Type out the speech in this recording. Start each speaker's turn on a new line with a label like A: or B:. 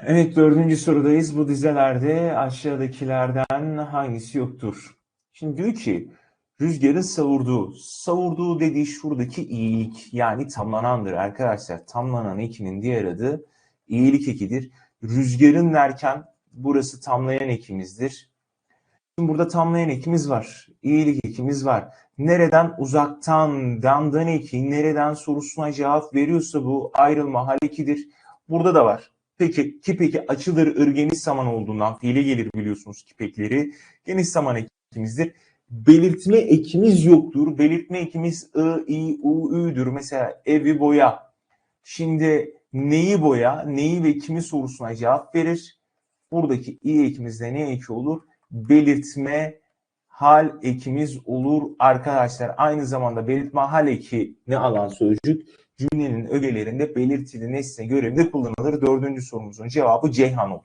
A: Evet, dördüncü sorudayız. Bu dizelerde aşağıdakilerden hangisi yoktur? Şimdi diyor ki rüzgarın savurduğu. Savurduğu dediği şuradaki iyilik, yani tamlanandır arkadaşlar. Tamlanan ekinin diğer adı iyilik ekidir. Rüzgarın derken burası tamlayan ekimizdir. Şimdi burada tamlayan ekimiz var. İyilik ekimiz var. Nereden? Uzaktan. Dandan eki. Nereden sorusuna cevap veriyorsa bu ayrılma hal ekidir. Burada da var. Peki açılır geniş zaman olduğundan fiile gelir biliyorsunuz kipekleri. Geniş zaman ekimizdir. Belirtme ekimiz yoktur. Belirtme ekimiz i, u, ü'dür. Mesela evi boya. Şimdi neyi boya, neyi ve kimi sorusuna cevap verir. Buradaki i ekimizde ne eki olur? Belirtme hal ekimiz olur arkadaşlar. Aynı zamanda belirtme hal eki ne alan sözcük cümlenin ögelerinde belirtili nesne görevinde kullanılır. Dördüncü sorumuzun cevabı Ceyhan olur.